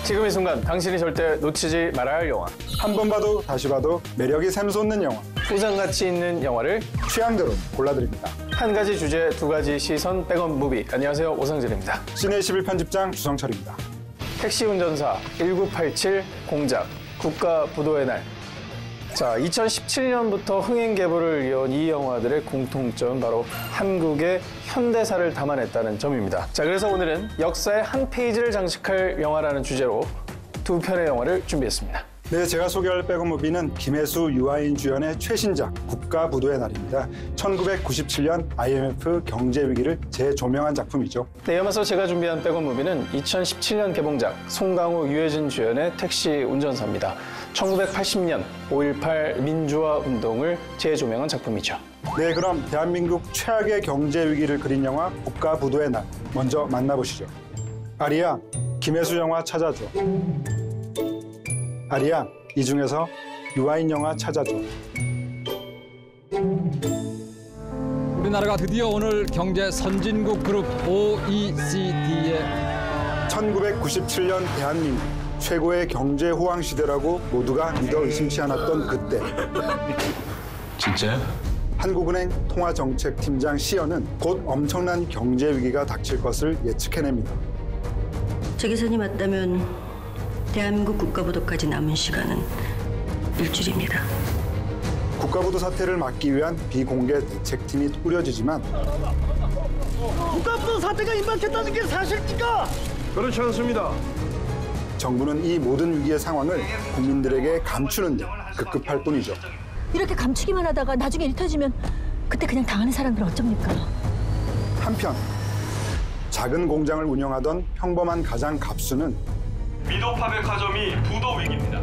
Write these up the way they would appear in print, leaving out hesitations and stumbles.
지금 이 순간 당신이 절대 놓치지 말아야 할 영화. 한 번 봐도 다시 봐도 매력이 샘솟는 영화. 우상 가치 있는 영화를 취향대로 골라드립니다. 한 가지 주제, 두 가지 시선, 백업 무비. 안녕하세요, 오상진입니다. 시내21 편집장 주성철입니다. 택시 운전사 1987 공작 국가부도의 날. 자, 2017년부터 흥행 개봉을 이어온 이 영화들의 공통점은 바로 한국의 현대사를 담아냈다는 점입니다. 자, 그래서 오늘은 역사의 한 페이지를 장식할 영화라는 주제로 두 편의 영화를 준비했습니다. 네, 제가 소개할 백업무비는 김혜수, 유아인 주연의 최신작 국가부도의 날입니다. 1997년 IMF 경제위기를 재조명한 작품이죠. 네, 이어서 제가 준비한 백업 무비는 2017년 개봉작 송강호, 유해진 주연의 택시 운전사입니다. 1980년 5.18 민주화 운동을 재조명한 작품이죠. 네, 그럼 대한민국 최악의 경제위기를 그린 영화 국가부도의 날 먼저 만나보시죠. 아리야, 김혜수 영화 찾아줘. 아리야, 이 중에서 유아인 영화 찾아줘. 우리나라가 드디어 오늘 경제 선진국 그룹 OECD에 1997년 대한민국 최고의 경제 호황 시대라고 모두가 믿어 의심치 않았던 그때 진짜요? 한국은행 통화정책팀장 시연은 곧 엄청난 경제 위기가 닥칠 것을 예측해냅니다. 제 계산이 맞다면 대한민국 국가부도까지 남은 시간은 일주일입니다. 국가부도 사태를 막기 위한 비공개 대책팀이 꾸려지지만 국가부도 사태가 임박했다는 게 사실입니까? 그렇지 않습니다. 정부는 이 모든 위기의 상황을 국민들에게 감추는 데 급급할 뿐이죠. 이렇게 감추기만 하다가 나중에 일 터지면 그때 그냥 당하는 사람들은 어쩝니까? 한편 작은 공장을 운영하던 평범한 가장 갑수는 미도팝의 가점이 부도 위기입니다.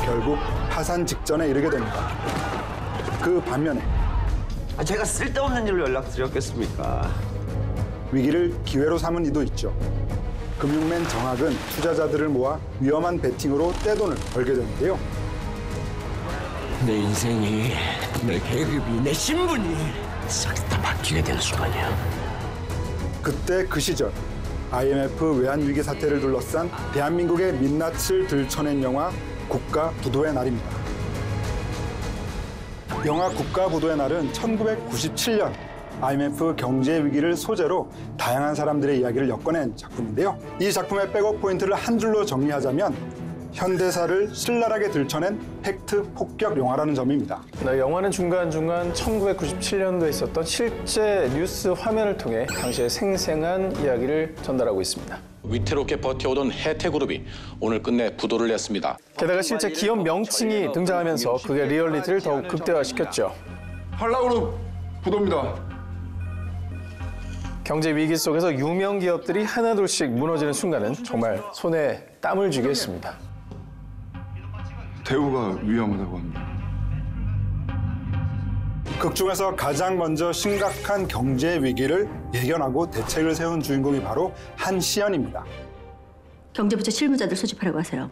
결국 파산 직전에 이르게 됩니다. 그 반면에 제가 쓸데없는 일로 연락드렸겠습니까? 위기를 기회로 삼은 이도 있죠. 금융맨 정학은 투자자들을 모아 위험한 베팅으로 떼돈을 벌게 되는데요. 내 인생이, 내 계급이, 내 신분이 싹 다 바뀌게 되는 순간이야. 그때 그 시절 IMF 외환위기 사태를 둘러싼 대한민국의 민낯을 들춰낸 영화 국가부도의 날입니다. 영화 국가부도의 날은 1997년 IMF 경제 위기를 소재로 다양한 사람들의 이야기를 엮어낸 작품인데요. 이 작품의 백업 포인트를 한 줄로 정리하자면 현대사를 신랄하게 들춰낸 팩트 폭격 영화라는 점입니다. 네, 영화는 중간중간 1997년도에 있었던 실제 뉴스 화면을 통해 당시의 생생한 이야기를 전달하고 있습니다. 위태롭게 버텨오던 혜태그룹이 오늘 끝내 부도를 냈습니다. 게다가 실제 기업 명칭이 등장하면서 그게 리얼리티를 더욱 극대화시켰죠. 한라그룹 부도입니다. 경제 위기 속에서 유명 기업들이 하나둘씩 무너지는 순간은 정말 손에 땀을 쥐게 했습니다. 대우가 위험하다고 합니다. 극 중에서 가장 먼저 심각한 경제 위기를 예견하고 대책을 세운 주인공이 바로 한시연입니다. 경제부처 실무자들 소집하라고 하세요.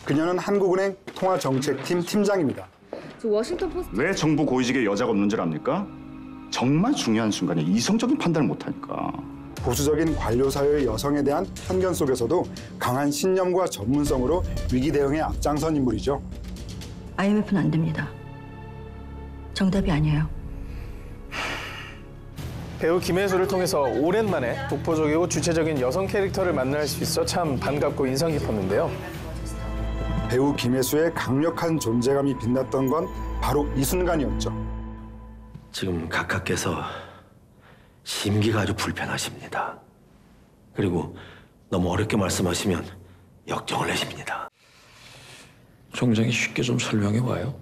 그녀는 한국은행 통화정책팀 팀장입니다. 왜 정부 고위직에 여자가 없는 줄 압니까? 정말 중요한 순간에 이성적인 판단을 못하니까. 보수적인 관료 사회의 여성에 대한 편견 속에서도 강한 신념과 전문성으로 위기 대응에 앞장선 인물이죠. IMF는 안 됩니다. 정답이 아니에요. 배우 김혜수를 통해서 오랜만에 독보적이고 주체적인 여성 캐릭터를 만날 수 있어 참 반갑고 인상 깊었는데요. 배우 김혜수의 강력한 존재감이 빛났던 건 바로 이 순간이었죠. 지금 각하께서 심기가 아주 불편하십니다. 그리고 너무 어렵게 말씀하시면 역정을 내십니다. 총장이 쉽게 좀 설명해 봐요.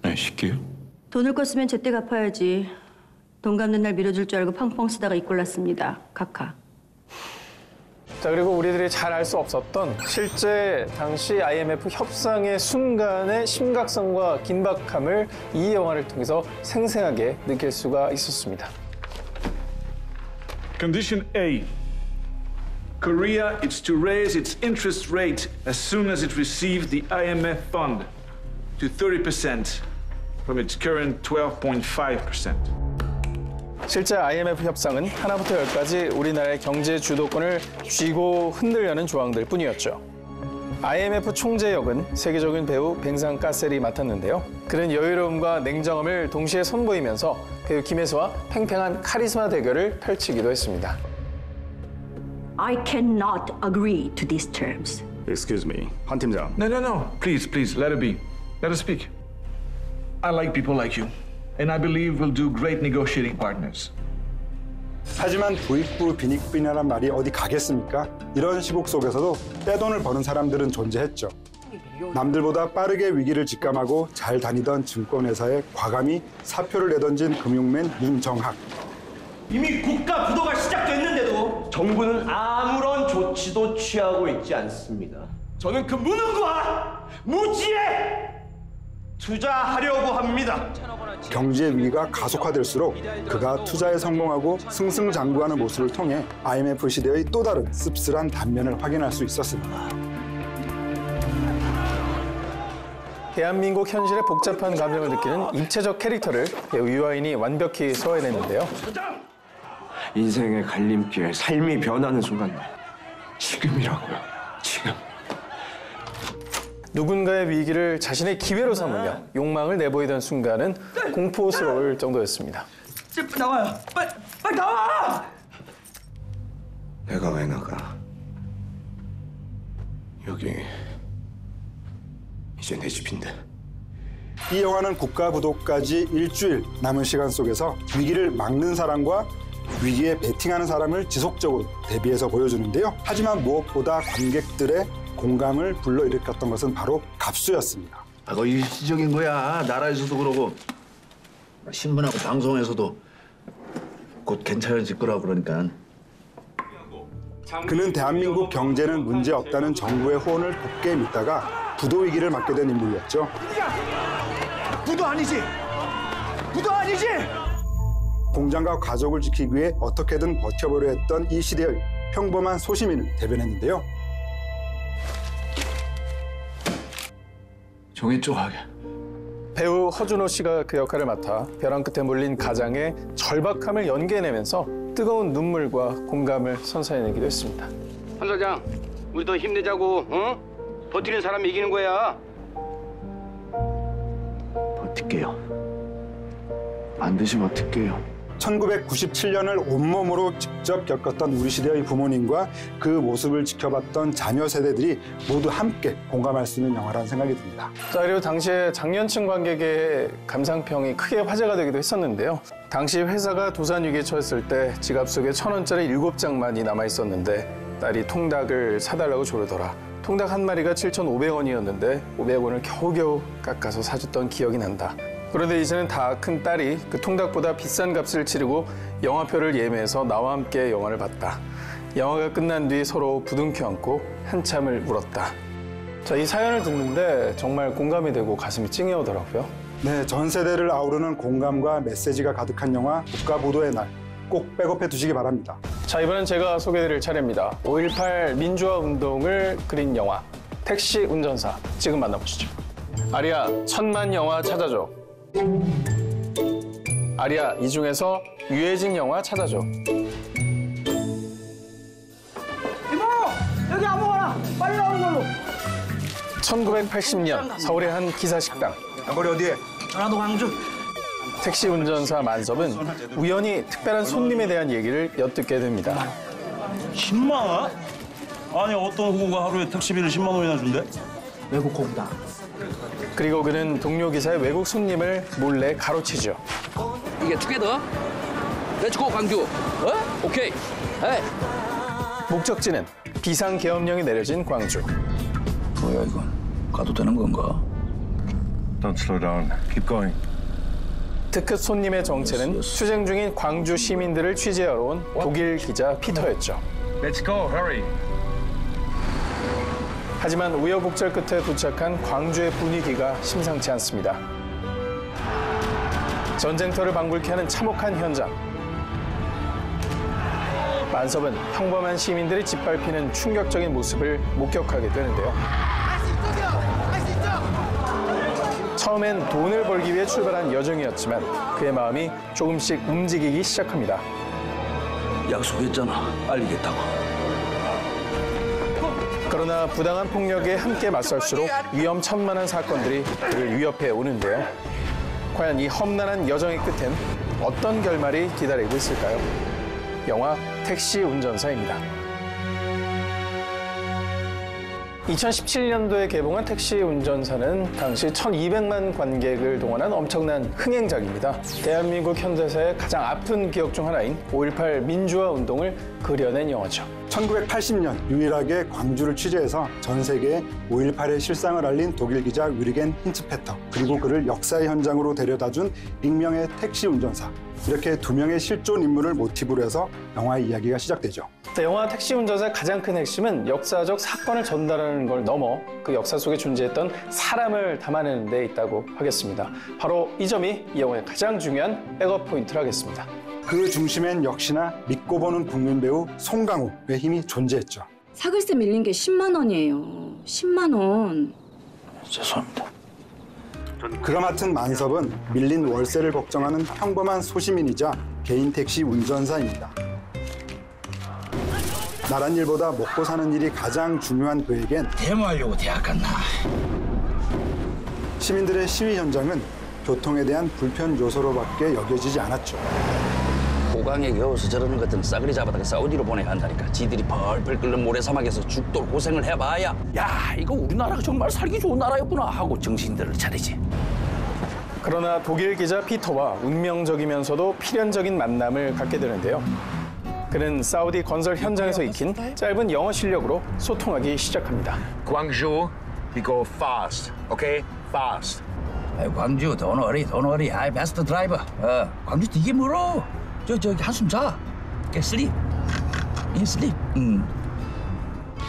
네, 쉽게요? 돈을 껐으면 제때 갚아야지. 돈 갚는 날 밀어줄 줄 알고 펑펑 쓰다가 이꼴났습니다. 각하. 자, 그리고 우리들이 잘 알 수 없었던 실제 당시 IMF 협상의 순간의 심각성과 긴박함을 이 영화를 통해서 생생하게 느낄 수가 있었습니다. Condition A. Korea is to raise its interest rate as soon as it receives the IMF fund to 30% from its current 12.5%. 실제 IMF 협상은 하나부터 열까지 우리나라의 경제 주도권을 쥐고 흔들려는 조항들 뿐이었죠. IMF 총재 역은 세계적인 배우 뱅상 까셀이 맡았는데요. 그는 여유로움과 냉정함을 동시에 선보이면서 배우 김혜수와 팽팽한 카리스마 대결을 펼치기도 했습니다. I cannot agree to these terms. Excuse me, 한 팀장. No. Please, let it be. Let us speak. I like people like you, and I believe we'll do great negotiating partners. 하지만 부익부 빈익빈이라는 말이 어디 가겠습니까? 이런 시국 속에서도 떼돈을 버는 사람들은 존재했죠. 남들보다 빠르게 위기를 직감하고 잘 다니던 증권회사에 과감히 사표를 내던진 금융맨 윤정학. 이미 국가 부도가 시작됐는데도 정부는 아무런 조치도 취하고 있지 않습니다. 저는 그 무능과 무지에 투자하려고 합니다. 경제 위기가 가속화될수록 그가 투자에 성공하고 승승장구하는 모습을 통해 IMF 시대의 또 다른 씁쓸한 단면을 확인할 수 있었습니다. 대한민국 현실의 복잡한 감정을 느끼는 입체적 캐릭터를 배우 유아인이 완벽히 소화해냈는데요. 인생의 갈림길, 삶이 변하는 순간 지금이라고요. 지금. 누군가의 위기를 자신의 기회로 삼으며 욕망을 내보이던 순간은 공포스러울 정도였습니다. 나와요. 빨리 나와! 내가 왜 나가? 여기 이제 내 집인데. 이 영화는 국가 부도까지 일주일 남은 시간 속에서 위기를 막는 사람과 위기에 베팅하는 사람을 지속적으로 대비해서 보여주는데요. 하지만 무엇보다 관객들의 공감을 불러일으켰던 것은 바로 갑수였습니다. 그거 일시적인 거야. 나라에서도 그러고 신문하고 방송에서도 곧 괜찮아질 거라고 그러니까. 그는 대한민국 경제는 문제 없다는 정부의 호언을 굳게 믿다가 부도 위기를 맞게 된 인물이었죠. 부도 아니지? 부도 아니지? 공장과 가족을 지키기 위해 어떻게든 버텨보려 했던 이 시대의 평범한 소시민을 대변했는데요. 종이 쪼가게. 배우 허준호 씨가 그 역할을 맡아 벼랑 끝에 몰린 가장의 절박함을 연기해내면서 뜨거운 눈물과 공감을 선사해내기도 했습니다. 한 사장, 우리 더 힘내자고, 응? 버티는 사람이 이기는 거야. 버틸게요. 반드시 버틸게요. 1997년을 온몸으로 직접 겪었던 우리 시대의 부모님과 그 모습을 지켜봤던 자녀 세대들이 모두 함께 공감할 수 있는 영화라는 생각이 듭니다. 자, 그리고 당시에 장년층 관객의 감상평이 크게 화제가 되기도 했었는데요. 당시 회사가 도산 위기에 처했을 때 지갑 속에 1,000원짜리 7장만이 남아 있었는데 딸이 통닭을 사달라고 조르더라. 통닭 한 마리가 7,500원이었는데 500원을 겨우겨우 깎아서 사줬던 기억이 난다. 그런데 이제는 다 큰 딸이 그 통닭보다 비싼 값을 치르고 영화표를 예매해서 나와 함께 영화를 봤다. 영화가 끝난 뒤 서로 부둥켜 안고 한참을 울었다. 자, 이 사연을 듣는데 정말 공감이 되고 가슴이 찡해오더라고요. 네, 전 세대를 아우르는 공감과 메시지가 가득한 영화 국가부도의 날, 꼭 백업해 두시기 바랍니다. 자, 이번엔 제가 소개해드릴 차례입니다. 5.18 민주화 운동을 그린 영화 택시 운전사, 지금 만나보시죠. 아리야, 1000만 영화 찾아줘. 아리야, 이 중에서 유해진 영화 찾아줘. 이모! 여기 아무거나! 빨리 나오는 걸로! 1980년 서울의 한 기사식당. 거리 어디에? 전라도 광주. 택시 운전사 만섭은 우연히 특별한 손님에 대한 얘기를 엿듣게 됩니다. 10만 원? 아니 어떤 후보가 하루에 택시비를 10만 원이나 준대? 외국 호구다. 그리고 그는 동료 기사의 외국 손님을 몰래 가로치죠. 이게 투게더? 렛츠고 광주. 어? 오케이. 에이. 목적지는 비상계엄령이 내려진 광주. 뭐야 이건? 가도 되는 건가? Don't slow down. Keep going. 특급 손님의 정체는 투쟁 중인 광주 시민들을 취재하러 온 독일 기자 피터였죠. Let's go. Hurry. 하지만 우여곡절 끝에 도착한 광주의 분위기가 심상치 않습니다. 전쟁터를 방불케 하는 참혹한 현장. 만섭은 평범한 시민들이 짓밟히는 충격적인 모습을 목격하게 되는데요. 처음엔 돈을 벌기 위해 출발한 여정이었지만 그의 마음이 조금씩 움직이기 시작합니다. 약속했잖아. 알리겠다고. 그러나 부당한 폭력에 함께 맞설수록 위험천만한 사건들이 그를 위협해 오는데요. 과연 이 험난한 여정의 끝엔 어떤 결말이 기다리고 있을까요? 영화 택시 운전사입니다. 2017년도에 개봉한 택시 운전사는 당시 1200만 관객을 동원한 엄청난 흥행작입니다. 대한민국 현대사의 가장 아픈 기억 중 하나인 5.18 민주화 운동을 그려낸 영화죠. 1980년 유일하게 광주를 취재해서 전 세계에 5.18의 실상을 알린 독일 기자 위르겐 힌츠페터, 그리고 그를 역사의 현장으로 데려다준 익명의 택시 운전사, 이렇게 두 명의 실존 인물을 모티브로 해서 영화의 이야기가 시작되죠. 영화 택시 운전사의 가장 큰 핵심은 역사적 사건을 전달하는 걸 넘어 그 역사 속에 존재했던 사람을 담아내는 데 있다고 하겠습니다. 바로 이 점이 이 영화의 가장 중요한 백업 포인트를 하겠습니다. 그 중심엔 역시나 믿고 보는 국민 배우 송강호의 힘이 존재했죠. 사글세 밀린 게 10만 원이에요. 10만 원. 죄송합니다. 그가 맡은 만섭은 밀린 월세를 걱정하는 평범한 소시민이자 개인 택시 운전사입니다. 나란 일보다 먹고 사는 일이 가장 중요한 그에겐 데모하려고 대학 갔나? 시민들의 시위 현장은 교통에 대한 불편 요소로밖에 여겨지지 않았죠. 고강에 겨워서 저러는 것들은 싸그리 잡아다가 사우디로 보내야 한다니까. 지들이 펄펄 끓는 모래사막에서 죽도록 고생을 해봐야 야, 이거 우리나라가 정말 살기 좋은 나라였구나 하고 정신들을 차리지. 그러나 독일 기자 피터와 운명적이면서도 필연적인 만남을 갖게 되는데요. 그는 사우디 건설 현장에서 익힌 짧은 영어 실력으로 소통하기 시작합니다. Guangzhou, we go fast, okay? Fast. 광주, don't worry. I best driver. 광주 되게 멀어. 저기 한숨 자. Get sleep. sleep.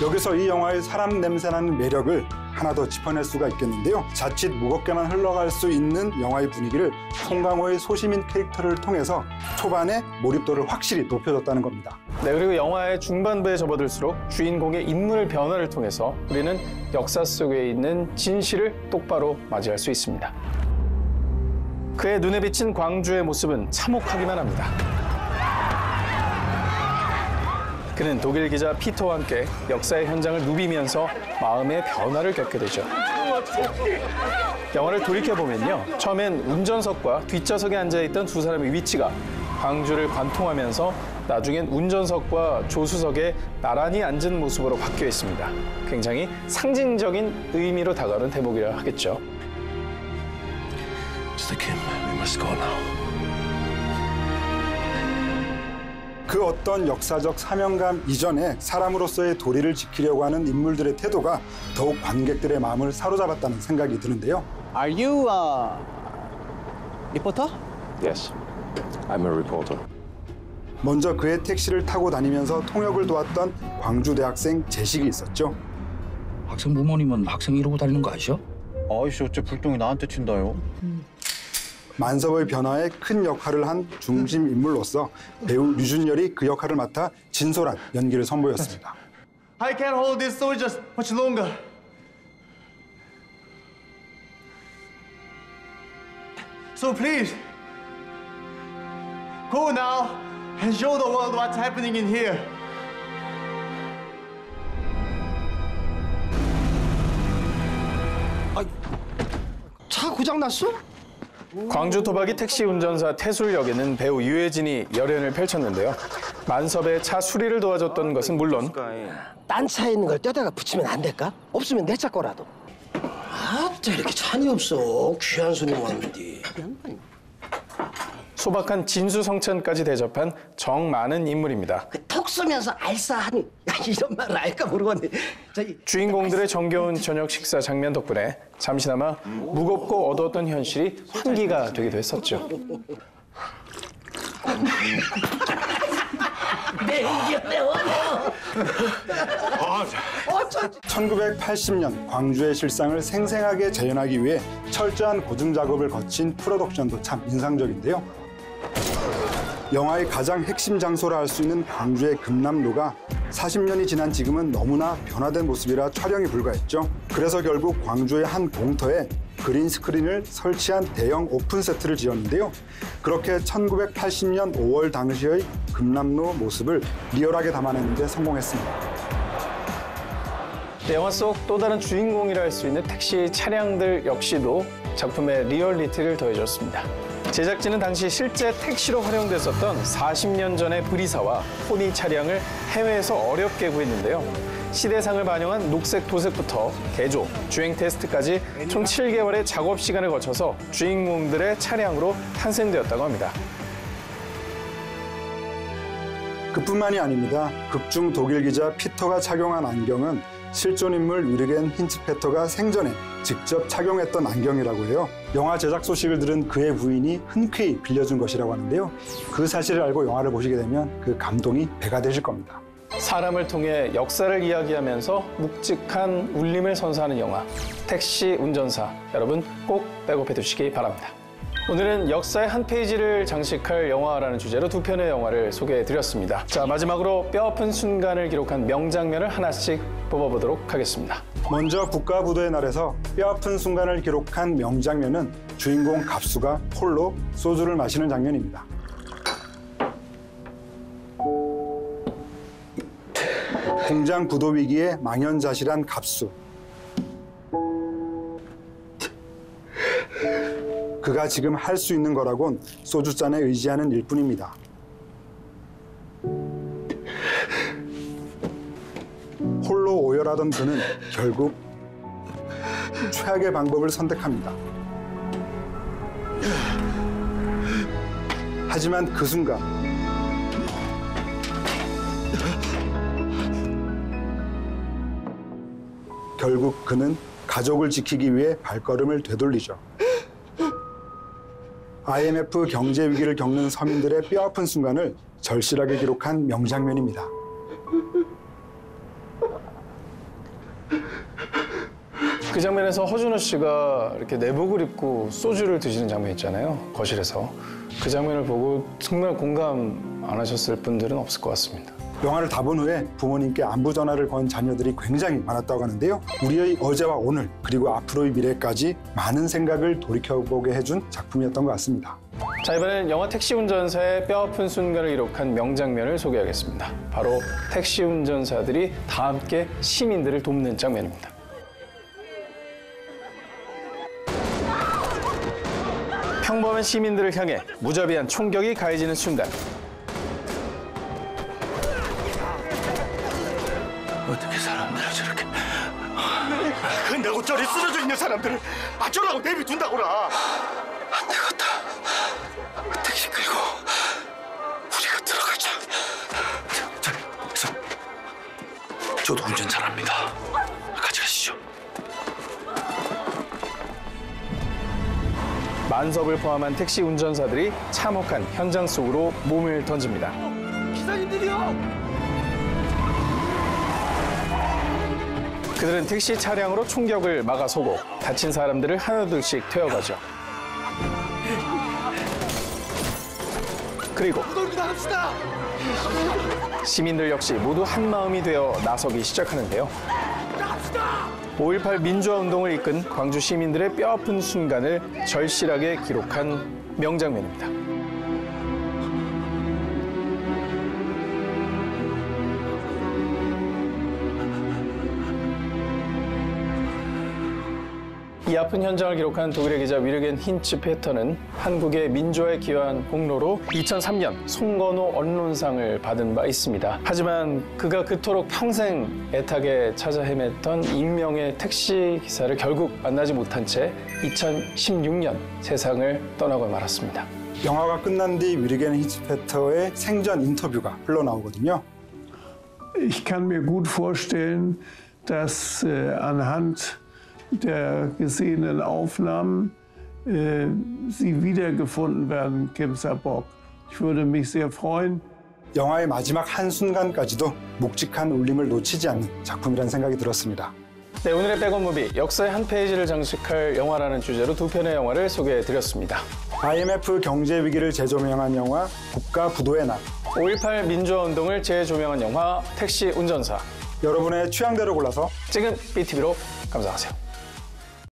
여기서 이 영화의 사람 냄새나는 매력을 하나 더 짚어낼 수가 있겠는데요. 자칫 무겁게만 흘러갈 수 있는 영화의 분위기를 송강호의 소시민 캐릭터를 통해서 초반에 몰입도를 확실히 높여줬다는 겁니다. 네, 그리고 영화의 중반부에 접어들수록 주인공의 인물 변화를 통해서 우리는 역사 속에 있는 진실을 똑바로 맞이할 수 있습니다. 그의 눈에 비친 광주의 모습은 참혹하기만 합니다. 그는 독일 기자 피터와 함께 역사의 현장을 누비면서 마음의 변화를 겪게 되죠. 영화를 돌이켜보면요. 처음엔 운전석과 뒷좌석에 앉아있던 두 사람의 위치가 광주를 관통하면서 나중엔 운전석과 조수석에 나란히 앉은 모습으로 바뀌어 있습니다. 굉장히 상징적인 의미로 다가오는 대목이라 하겠죠. Mr. Kim, we must go now. 그 어떤 역사적 사명감 이전에 사람으로서의 도리를 지키려고 하는 인물들의 태도가 더욱 관객들의 마음을 사로잡았다는 생각이 드는데요. Are you a reporter? Yes, I'm a reporter. 먼저 그의 택시를 타고 다니면서 통역을 도왔던 광주 대학생 재식이 있었죠. 학생 부모님은 학생 이러고 다니는 거 아시죠? 아이씨, 어째 불똥이 나한테 튄다요? 만섭의 변화에 큰 역할을 한 중심 인물로서 배우 류준열이 그 역할을 맡아 진솔한 연기를 선보였습니다. I can't hold this soldiers much longer. So please, go now and show the world what's happening in here. 차 고장 났어? 광주 토박이 택시 운전사 태술역에는 배우 유해진이 열연을 펼쳤는데요. 만섭의 차 수리를 도와줬던 것은 물론 딴 차에 있는 걸 떼다가 붙이면 안 될까? 없으면 내 차 거라도. 아따 이렇게 찬이 없어. 귀한 손님 왔는데. 소박한 진수성찬까지 대접한 정 많은 인물입니다. 톡 쏘면서 알싸하니 이런 말을 알까 모르겠네. 주인공들의 정겨운 저녁 식사 장면 덕분에 잠시나마 무겁고 어두웠던 현실이 환기가 되기도 했었죠. 내 이겼네 어려. 1980년 광주의 실상을 생생하게 재현하기 위해 철저한 고증 작업을 거친 프로덕션도 참 인상적인데요. 영화의 가장 핵심 장소라 할 수 있는 광주의 금남로가 40년이 지난 지금은 너무나 변화된 모습이라 촬영이 불가했죠. 그래서 결국 광주의 한 공터에 그린 스크린을 설치한 대형 오픈 세트를 지었는데요. 그렇게 1980년 5월 당시의 금남로 모습을 리얼하게 담아내는 데 성공했습니다. 영화 속 또 다른 주인공이라 할 수 있는 택시 차량들 역시도 작품의 리얼리티를 더해줬습니다. 제작진은 당시 실제 택시로 활용됐었던 40년 전의 브리사와 포니 차량을 해외에서 어렵게 구했는데요. 시대상을 반영한 녹색 도색부터 개조, 주행 테스트까지 총 7개월의 작업 시간을 거쳐서 주인공들의 차량으로 탄생되었다고 합니다. 그뿐만이 아닙니다. 극중 독일 기자 피터가 착용한 안경은 실존 인물 위르겐 힌츠페터가 생전에 직접 착용했던 안경이라고 해요. 영화 제작 소식을 들은 그의 부인이 흔쾌히 빌려준 것이라고 하는데요. 그 사실을 알고 영화를 보시게 되면 그 감동이 배가 되실 겁니다. 사람을 통해 역사를 이야기하면서 묵직한 울림을 선사하는 영화 택시 운전사, 여러분 꼭 백업해 두시기 바랍니다. 오늘은 역사의 한 페이지를 장식할 영화라는 주제로 두 편의 영화를 소개해드렸습니다. 자, 마지막으로 뼈아픈 순간을 기록한 명장면을 하나씩 뽑아보도록 하겠습니다. 먼저 국가부도의 날에서 뼈아픈 순간을 기록한 명장면은 주인공 갑수가 홀로 소주를 마시는 장면입니다. 공장 부도 위기에 망연자실한 갑수. 그가 지금 할 수 있는 거라곤 소주잔에 의지하는 일뿐입니다. 홀로 오열하던 그는 결국 최악의 방법을 선택합니다. 하지만 그 순간 결국 그는 가족을 지키기 위해 발걸음을 되돌리죠. IMF 경제 위기를 겪는 서민들의 뼈아픈 순간을 절실하게 기록한 명장면입니다. 그 장면에서 허준호 씨가 이렇게 내복을 입고 소주를 드시는 장면 있잖아요. 거실에서. 그 장면을 보고 정말 공감 안 하셨을 분들은 없을 것 같습니다. 영화를 다 본 후에 부모님께 안부 전화를 건 자녀들이 굉장히 많았다고 하는데요. 우리의 어제와 오늘 그리고 앞으로의 미래까지 많은 생각을 돌이켜보게 해준 작품이었던 것 같습니다. 자, 이번엔 영화 택시 운전사의 뼈아픈 순간을 기록한 명장면을 소개하겠습니다. 바로 택시 운전사들이 다 함께 시민들을 돕는 장면입니다. 평범한 시민들을 향해 무자비한 총격이 가해지는 순간, 어떻게 사람들을 저렇게 그 내고절이 쓰러져 있는 사람들을 어쩌라고 내비둔다고라. 안 되겠다. 택시 끌고 우리가 들어가자. 저도 운전 잘합니다. 같이 가시죠. 만섭을 포함한 택시 운전사들이 참혹한 현장 속으로 몸을 던집니다. 기사님들이요! 그들은 택시 차량으로 총격을 막아서고 다친 사람들을 하나둘씩 태워가죠. 그리고 시민들 역시 모두 한마음이 되어 나서기 시작하는데요. 5.18 민주화 운동을 이끈 광주 시민들의 뼈아픈 순간을 절실하게 기록한 명장면입니다. 이 아픈 현장을 기록한 독일의 기자 위르겐 힌츠페터는 한국의 민주화에 기여한功로로 2003년 송건호 언론상을 받은 바 있습니다. 하지만 그가 그토록 평생 애타게 찾아 헤맸던 익명의 택시 기사를 결국 만나지 못한 채 2016년 세상을 떠나고 말았습니다. 영화가 끝난 뒤 위르겐 힌츠페터의 생전 인터뷰가 흘러나오거든요. Ich kann mir gut vorstellen, dass anhand der gesehenen Aufnahmen sie wiedergefunden werden, Kim Sa-bok. Ich würde mich sehr freuen. 영화의 마지막 한순간까지도 묵직한 울림을 놓치지 않는 작품이라는 생각이 들었습니다. 네, 오늘의 백업무비, 역사의 한 페이지를 장식할 영화라는 주제로 두 편의 영화를 소개해드렸습니다. IMF 경제 위기를 재조명한 영화 국가부도의 날, 5.18 민주화 운동을 재조명한 영화 택시 운전사. 여러분의 취향대로 골라서 찍은 BTV로 감상하세요.